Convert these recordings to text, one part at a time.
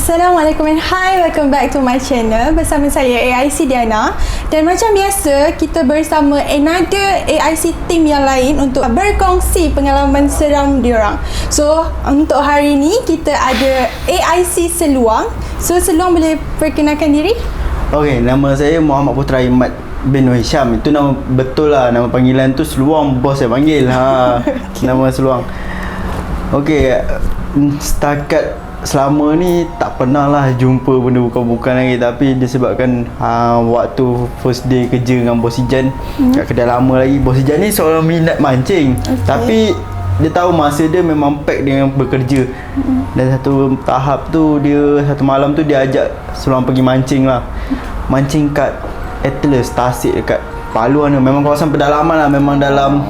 Assalamualaikum and hi, welcome back to my channel. Bersama saya AIC Diana. Dan macam biasa, kita bersama another AIC team yang lain untuk berkongsi pengalaman seram diorang. So, untuk hari ni kita ada AIC Seluang. So, Seluang boleh perkenalkan diri? Okey, nama saya Muhammad Putra Imad bin Hisham. Itu nama betul lah. Nama panggilan tu Seluang, bos saya panggil. Nama Seluang. Okey, setakat selama ni tak pernah lah jumpa benda bukan-bukan lagi. Tapi disebabkan waktu first day kerja dengan Bos Ijan kat kedai lama lagi. Bos Ijan ni seorang minat mancing, tapi dia tahu masa dia memang pack dengan bekerja. Dan satu tahap tu, satu malam tu dia ajak Seluang pergi mancing lah. Mancing kat Atlas, Tasik dekat Paluan tu. Memang kawasan pedalaman lah. Memang dalam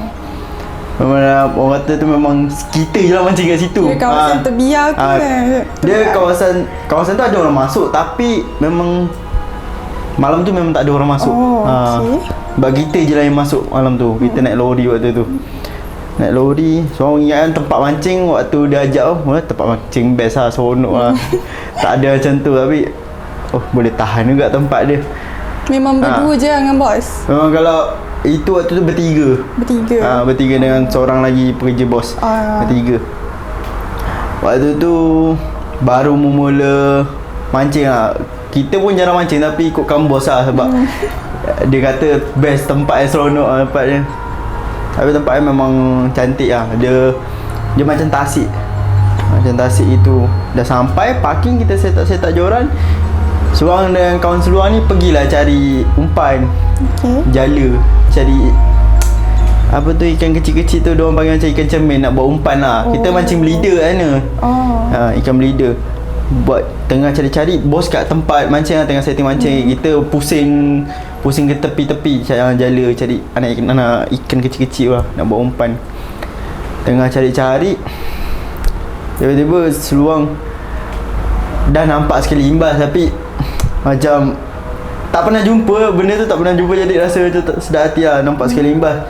orang kata tu memang kita je lah mancing kat situ. Dia kawasan terbiar ke? Dia kawasan tu ada orang masuk, tapi memang malam tu memang tak ada orang masuk. Sebab kita je lah yang masuk malam tu. Kita naik lori waktu tu. Naik lori, seorang ingat kan tempat mancing waktu dia ajak tempat mancing best lah, seronok lah. Tak ada macam tu, tapi boleh tahan juga tempat dia. Memang berdua je dengan bos? Memang kalau itu waktu tu bertiga. Bertiga dengan seorang lagi pekerja bos. Bertiga. Waktu tu baru memula mancing lah. Kita pun jarang mancing, tapi ikutkan bos lah. Sebab dia kata best tempat yang seronok lah tempat dia. Tapi tempat dia memang cantik lah. Dia macam tasik. Macam tasik itu. Dah sampai parking, kita set up joran. Seluang dengan kawan Seluang ni pergilah cari umpan. Jala. Cari apa tu, ikan kecil-kecil tu, diorang panggil macam ikan cermin, nak buat umpan lah. Kita mancing belida kat sana. Ikan belida. Buat tengah cari-cari, bos kat tempat mancing lah, tengah setting mancing. Kita pusing ke tepi-tepi cari jala, cari anak ikan kecil-kecil lah, nak buat umpan. Tengah cari-cari, tiba-tiba Seluang dah nampak sekali imbas, tapi macam tak pernah jumpa benda tu, tak pernah jumpa, jadi rasa macam tak sedar hati lah. Nampak sekali imbas,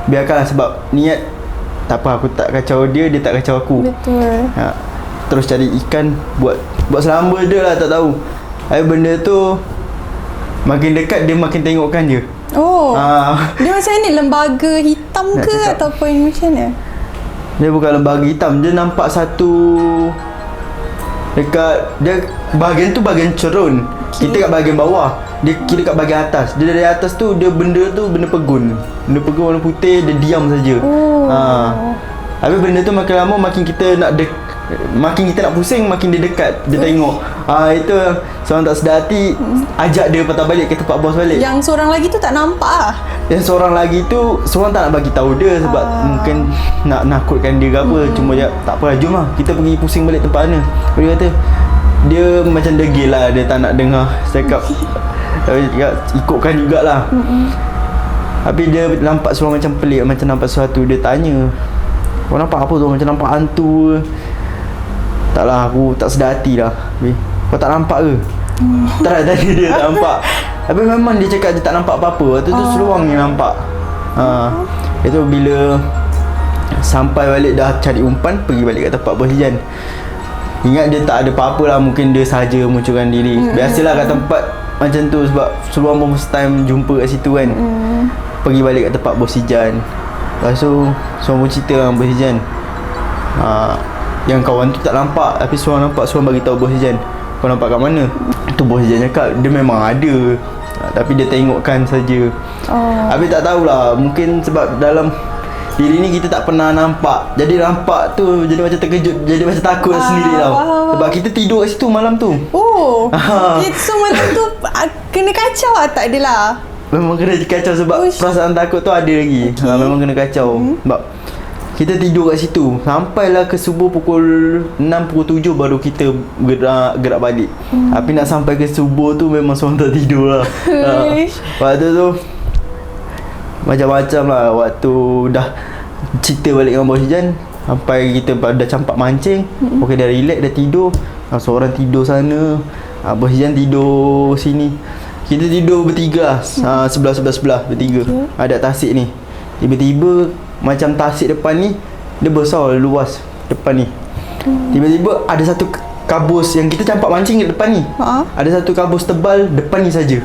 biarkanlah, sebab niat tak apa, aku tak kacau dia tak kacau aku. Betul. Terus cari ikan, buat selamba dia lah, tak tahu. Habis benda tu makin dekat, dia makin tengokkan je. Dia macam ni, lembaga hitam ke ataupun macam mana? Dia bukan lembaga hitam, dia nampak satu dekat dia, bahagian tu bahagian cerun. Kita kat bahagian bawah, dia kira kat bahagian atas. Dia dari atas tu, dia benda pegun. Benda pegun warna putih, dia diam saja. Habis benda tu makin lama makin kita nak makin kita nak pusing, makin dia dekat, dia tengok. Itu seorang tak sedar hati, ajak dia patah balik ke tempat bos balik. Yang seorang lagi tu tak nampak lah. Yang seorang lagi tu, seorang tak nak bagi tahu dia sebab mungkin nak nakutkan dia ke apa. Cuma dia tak apa, jom lah kita pergi pusing balik tempat mana. Dia kata dia macam degil lah, dia tak nak dengar cakap. Tapi ikutkan jugalah. Tapi dia nampak seorang macam pelik, macam nampak sesuatu. Dia tanya, kau nampak apa tu? Macam nampak hantu ke? Taklah, aku tak sedar hati lah. Kau tak nampak ke? Tak tadi dia tak nampak. Tapi memang dia cakap dia tak nampak apa-apa. Waktu tu Seluang ni nampak. Itu bila sampai balik dah cari umpan, pergi balik kat tempat Bos Ijan. Ingat dia tak ada apa-apa lah, mungkin dia sahaja munculkan diri. Biasalah kat tempat macam tu, sebab Seluang pun first time jumpa kat situ kan. Pergi balik kat tempat Bos Ijan. Lepas tu Seluang pun cerita dengan Bos Ijan, yang kawan tu tak nampak, tapi Seluang nampak. Seluang bagi tahu Bos Ijan, kau nampak kat mana? Tu Bos Ijan cakap dia memang ada, tapi dia tengokkan saja. Habis tak tahulah, mungkin sebab dalam diri ni kita tak pernah nampak, jadi nampak tu jadi macam terkejut, jadi macam takut sendiri tau. Sebab kita tidur kat situ malam tu. So malam tu kena kacau lah? Tak adalah, memang kena kacau sebab perasaan takut tu ada lagi. Memang kena kacau. Sebab kita tidur kat situ sampailah ke subuh pukul 6, pukul 7 baru kita gerak balik. Tapi nak sampai ke subuh tu memang seorang tak tidur lah. Waktu tu macam-macam lah. Waktu dah cerita balik dengan Bos Ijan, sampai kita dah campak mancing, dah relax, dah tidur. Seorang tidur sana, Bos Ijan tidur sini. Kita tidur bertiga, sebelah bertiga. Ada tasik ni. Tiba-tiba macam tasik depan ni, dia besar luas depan ni. Tiba-tiba ada satu kabus yang kita campak mancing kat depan ni. Ada satu kabus tebal depan ni saja.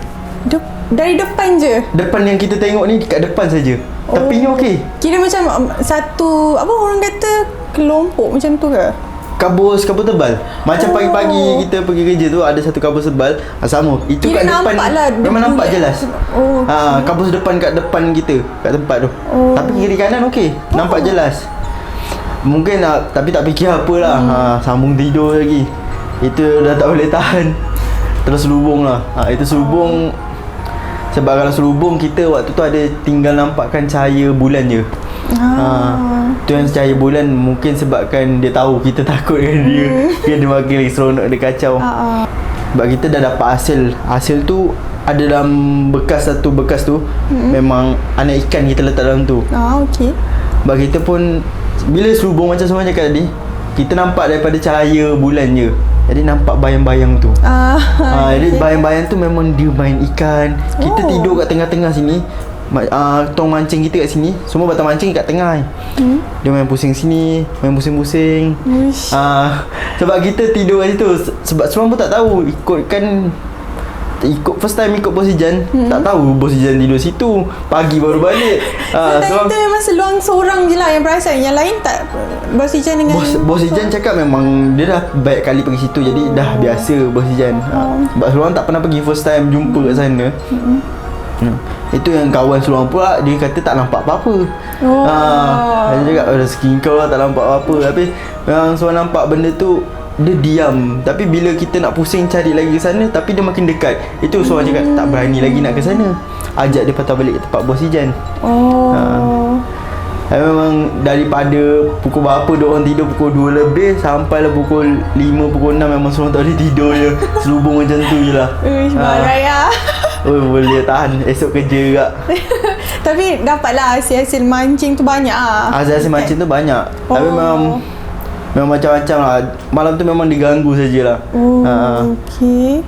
Dari depan je? Depan yang kita tengok ni kat depan saja. Tepinya okey. Kira macam satu, apa orang kata, kelompok macam tu ke? Kabus tebal. Macam pagi-pagi kita pergi kerja tu ada satu kabus tebal. Sama. Itu kira kat depan lah, memang nampak jelas. Okay. Kabus depan kat depan kita, kat tempat tu. Tapi kiri kanan okey. Nampak jelas. Mungkin tapi tak fikir apalah. Sambung tidur lagi. Itu dah tak boleh tahan. Terus selubung lah. Itu selubung. Sebab kalau selubung kita waktu tu ada tinggal nampakkan cahaya bulan je. Tu yang cahaya bulan mungkin sebabkan dia tahu kita takut dengan dia. Dia makin lagi seronok, dia kacau. Sebab kita dah dapat hasil tu ada dalam satu bekas tu. Memang anak ikan kita letak dalam tu. Okey. Sebab kita pun bila selubung macam semua cakap tadi, kita nampak daripada cahaya bulan je. Jadi nampak bayang-bayang tu. Jadi bayang-bayang tu memang dia main ikan. Kita tidur kat tengah-tengah sini. Tong mancing kita kat sini. Semua batang mancing kat tengah. Dia main pusing sini, main pusing-pusing. Sebab kita tidur kat situ. Sebab semua pun tak tahu. Ikut first time ikut Bos Ijan, tak tahu Bos Ijan tidur situ. Pagi baru balik. So time tu memang seluang seorang je lah yang perasan. Yang lain tak, Bos Ijan dengan Bos Ijan cakap memang dia dah banyak kali pergi situ. Jadi dah biasa Bos Ijan. Sebab seluang tak pernah pergi first time jumpa kat sana. Itu yang kawan seluang pula, dia kata tak nampak apa-apa. Dia cakap rezeki kau lah tak nampak apa-apa. Tapi memang seluang nampak benda tu. Dia diam. Tapi bila kita nak pusing cari lagi ke sana, tapi dia makin dekat. Itu seorang cakap tak berani lagi nak ke sana. Ajak dia patah balik ke tempat Bos Ijan. Memang daripada pukul berapa dia orang tidur, pukul 2 lebih sampailah pukul 5, pukul 6 memang seorang tak boleh tidur je. Selubung macam tu je lah. Barai lah. Boleh tahan. Esok kerja juga. Tapi dapatlah hasil mancing tu banyak lah. Hasil mancing tu banyak. Tapi memang macam-macam lah. Malam tu memang diganggu sajalah. Okey.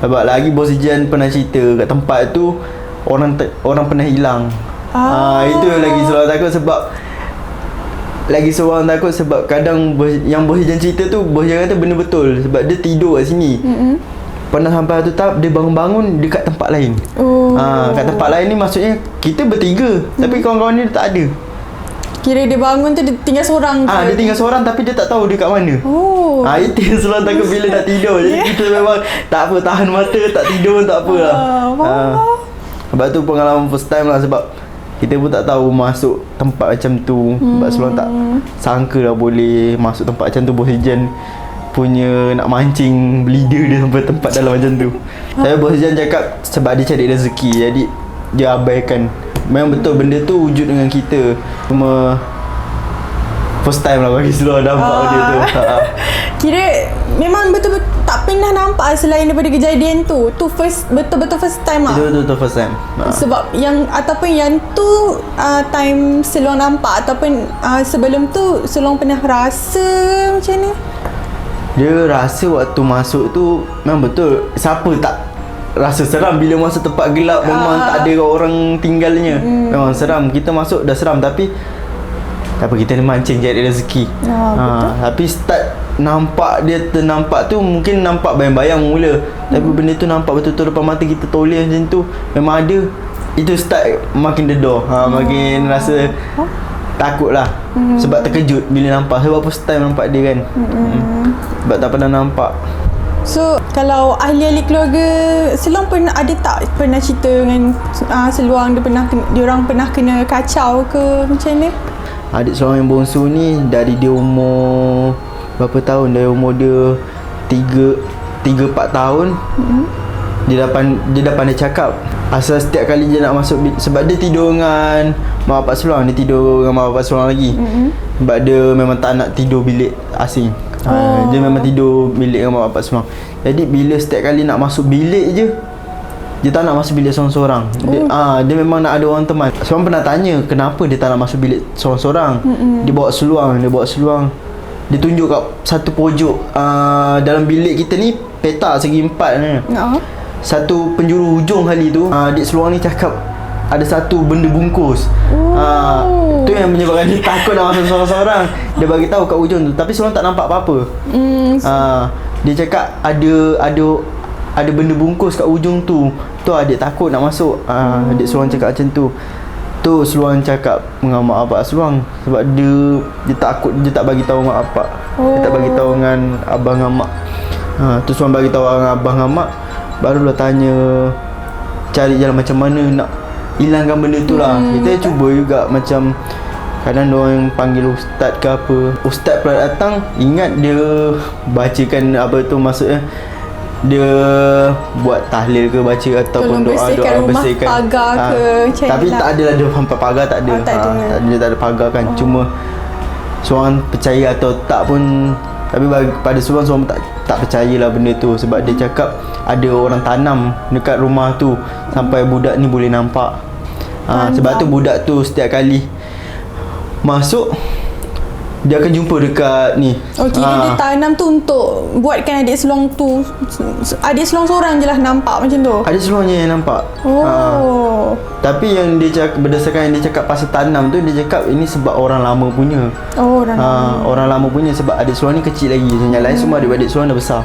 Sebab lagi Bos Ijan pernah cerita kat tempat tu orang pernah hilang. Itu lagi seorang takut sebab kadang yang Bos Ijan cerita tu, Bos Ijan kata benda betul. Sebab dia tidur kat sini. Pernah sampai satu tahap dia bangun-bangun dekat tempat lain. Kat tempat lain ni maksudnya kita bertiga, tapi kawan-kawan ni dia tak ada. Kira dia bangun tu dia tinggal seorang ke? Dia tinggal seorang tapi dia tak tahu dia kat mana. Itu yang seorang takut bila nak tidur. Jadi kita memang tak apa, tahan mata, tak tidur pun tak apalah. Sebab tu pengalaman first time lah. Sebab kita pun tak tahu masuk tempat macam tu. Sebab seorang tak sangka lah boleh masuk tempat macam tu. Bos Ijan punya nak mancing leader dia sampai tempat dalam macam tu. Tapi Bos Ijan cakap sebab dia cari rezeki, jadi dia abaikan. Memang betul benda tu wujud dengan kita. Cuma first time lah bagi seluruh nampak dia tu. Kira memang betul-betul tak pernah nampak selain daripada kejadian tu. Tu betul-betul first time lah. Betul-betul first time. Sebab yang tu time seluruh nampak, ataupun sebelum tu seluruh pernah rasa macam ni? Dia rasa waktu masuk tu memang betul. Siapa tak rasa seram bila masuk tempat gelap. Memang tak ada orang tinggalnya. Memang seram. Kita masuk dah seram. Tapi tak apa, kita mancing cari rezeki. Tapi start nampak dia ternampak tu, mungkin nampak bayang-bayang mula. Tapi benda tu nampak betul-betul depan mata kita, toleh macam tu. Memang ada. Itu start makin dedor. Makin rasa takut lah. Sebab terkejut bila nampak. Sebab first time nampak dia kan. Sebab tak pernah nampak. So kalau ahli-ahli keluarga Seluang ada tak pernah cerita dengan Seluang diorang pernah kena kacau ke macam ni? Adik seorang yang bongsu ni dari dia umur berapa tahun? Dari umur dia 3-4 tahun. Dia dah pandai cakap. Asal setiap kali dia nak masuk sebab dia tidur dengan mak bapak seluang, dia tidur dengan mak bapak seluang lagi. Sebab dia memang tak nak tidur bilik asing. Dia memang tidur bilik dengan mak bapak seluang. Jadi bila setiap kali nak masuk bilik je, dia tak nak masuk bilik seorang-seorang. Dia memang nak ada orang teman. Seorang pernah tanya kenapa dia tak nak masuk bilik seorang-seorang. Dia bawa seluang. Dia tunjuk kat satu pojok dalam bilik kita ni, peta segi 4 ni. Satu penjuru hujung kali tu, adik seluang ni cakap ada satu benda bungkus. Tu yang menyebabkan dia takut nak masuk seorang-seorang. Dia bagi tahu kat hujung tu, tapi seorang tak nampak apa-apa. Dia cakap ada benda bungkus kat ujung tu. Tu adik takut nak masuk. Adik seluang cakap macam tu. Tu seluang cakap dengan mak abang seluang sebab dia takut, dia tak bagi tahu mak abang. Dia tak bagi tahu dengan abang dengan mak. Tu seluang bagi tahu dengan abang dengan mak, barulah tanya cari jalan macam mana nak hilangkan benda tu lah. Kita cuba juga macam kadang diorang panggil ustaz ke apa. Ustaz pula datang, ingat dia bacakan apa tu, maksudnya dia buat tahlil ke baca ataupun doa-doa bersihkan pagar ke tapi tak adalah dia hampa pagar, tak ada. Dia tak ada pagar kan. Cuma seorang percaya atau tak pun, tapi pada seorang tak percayalah benda tu sebab dia cakap ada orang tanam dekat rumah tu sampai budak ni boleh nampak. Sebab tu budak tu setiap kali masuk dia akan jumpa dekat ni. Kira dia tanam tu untuk buatkan adik seluang tu. Adik seluang seorang je lah nampak macam tu. Adik seluang je yang nampak. Tapi yang dia cakap, berdasarkan yang dia cakap pasal tanam tu, dia cakap ini sebab orang lama punya. Orang lama punya sebab adik seluang ni kecil lagi. Yang lain semua adik-adik seluang dah besar.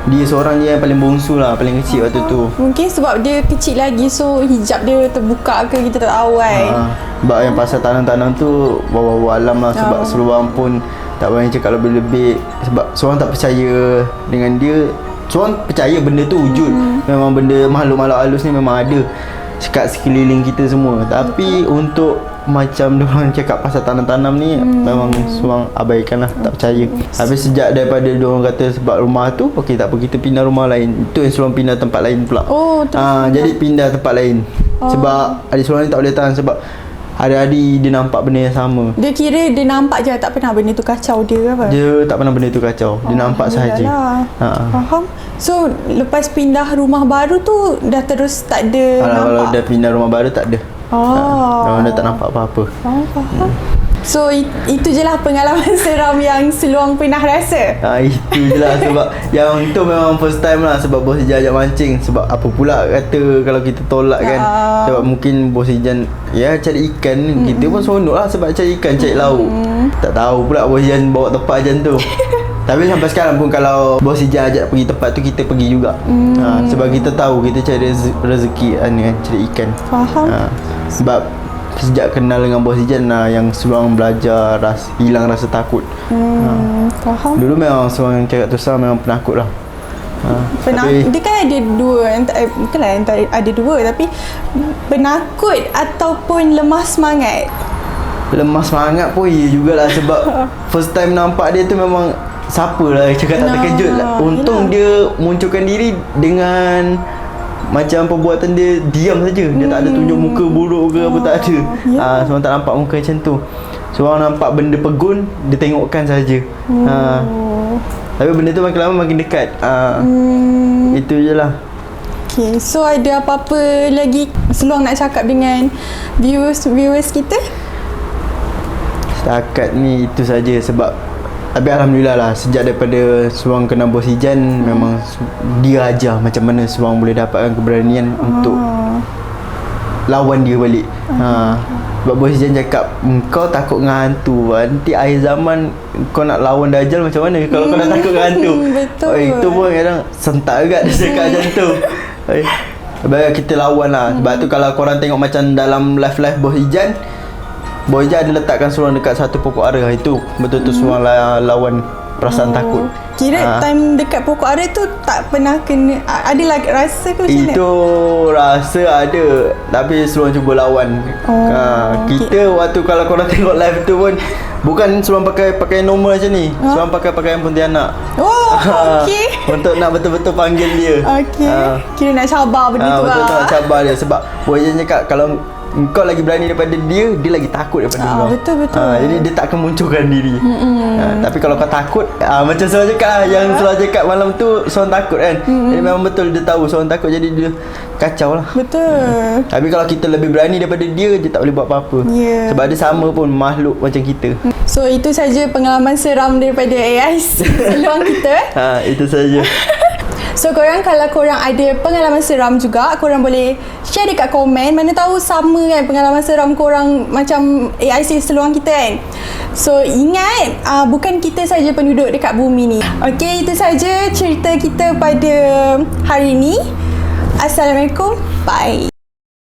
Dia seorang je yang paling bongsu lah, paling kecil waktu tu. Mungkin sebab dia kecil lagi, so hijab dia terbuka ke, kita tak tahu kan. Sebab yang pasal tanam-tanam tu bawa alam lah. Sebab seluang pun tak berani cakap lebih-lebih sebab seorang tak percaya dengan dia. Seorang percaya benda tu wujud. Memang benda makhluk-makhluk halus ni memang ada dekat sekeliling kita semua. Tapi untuk macam diorang cakap pasal tanam-tanam ni memang seorang abaikan lah, tak percaya. Tapi sejak daripada diorang kata sebab rumah tu, okey tak apa, kita pindah rumah lain. Itu yang seorang pindah tempat lain pula. Jadi pindah tempat lain. Sebab adik seorang ni tak boleh tahan sebab hari-hari dia nampak benda yang sama. Dia kira dia nampak je, tak pernah benda tu kacau dia ke apa? Dia tak pernah benda tu kacau. Dia nampak sahaja. Faham. So lepas pindah rumah baru tu dah terus tak ada nampak? Kalau dah pindah rumah baru tak ada. Orang dah tak nampak apa-apa. Faham. So itu je lah pengalaman seram yang seluang pernah rasa. Itu je lah sebab yang tu memang first time lah. Sebab bos Ijan ajak mancing. Sebab apa pula kata kalau kita tolak kan. Sebab mungkin bos Ijan cari ikan. Kita pun seronok lah sebab cari ikan, cari lauk. Tak tahu pula bos Ijan bawa tempat macam tu. Tapi sampai sekarang pun kalau bos Ijan ajak pergi tempat tu, kita pergi juga. Sebab kita tahu kita cari rezeki kan, cari ikan. Faham. Sebab sejak kenal dengan bos Ijan yang seluang belajar hilang rasa takut. Faham. Dulu memang seorang cakap terus memang penakut lah. Dia kan ada dua, bukanlah ada dua, tapi penakut ataupun lemah semangat. Lemah semangat pun ya jugalah sebab first time nampak dia tu memang siapa lah cakap tak terkejut lah. Untung dia munculkan diri dengan macam perbuatan dia diam saja. Dia tak ada tunjuk muka buruk ke apa, tak ada. Seorang tak nampak muka macam tu. Seorang nampak benda pegun, dia tengokkan saja. Tapi benda tu makin lama makin dekat. Itu je lah. Okay, so ada apa-apa lagi seluang nak cakap dengan viewers kita? Setakat ni itu saja sebab tapi alhamdulillah lah sejak daripada seluang kenal bos Ijan memang dia ajar macam mana seluang boleh dapatkan keberanian untuk lawan dia balik. Sebab bos Ijan cakap kau takut dengan hantu, nanti akhir zaman kau nak lawan Dajjal macam mana kalau kau dah takut dengan hantu. Betul. Itu pun kadang sentak agak dia cakap macam tu. Baik kita lawan lah. Sebab tu kalau korang tengok macam dalam live bos Ijan, bos Ijan ada letakkan seorang dekat satu pokok ara. Itu betul-betul seorang lawan perasaan takut. Kira time dekat pokok ara tu tak pernah kena, ada lagi rasa ke macam mana? Itu rasa ada, tapi seorang cuba lawan. Kita waktu kalau korang tengok live tu pun bukan seorang pakai normal macam ni. Seorang pakai pakaian pontianak. Untuk nak betul-betul panggil dia. Kira nak cabar benda tu lah. Betul-betul nak cabar dia. Sebab bos Ijan cakap kalau kau lagi berani daripada dia lagi takut daripada kau. Betul. Jadi dia tak akan munculkan diri. Tapi kalau kau takut, macam seorang cakap yang seorang cakap malam tu, seorang takut kan. Jadi memang betul dia tahu seorang takut, jadi dia kacau lah. Betul. Tapi kalau kita lebih berani daripada dia tak boleh buat apa-apa. Sebab dia sama pun makhluk macam kita. So itu saja pengalaman seram daripada AI seluang kita. Itu saja. So korang kalau korang ada pengalaman seram juga, korang boleh share dekat komen. Mana tahu sama kan pengalaman seram korang macam AIC seluang kita kan. So ingat, bukan kita saja penduduk dekat bumi ni. Okey, itu saja cerita kita pada hari ini. Assalamualaikum. Bye.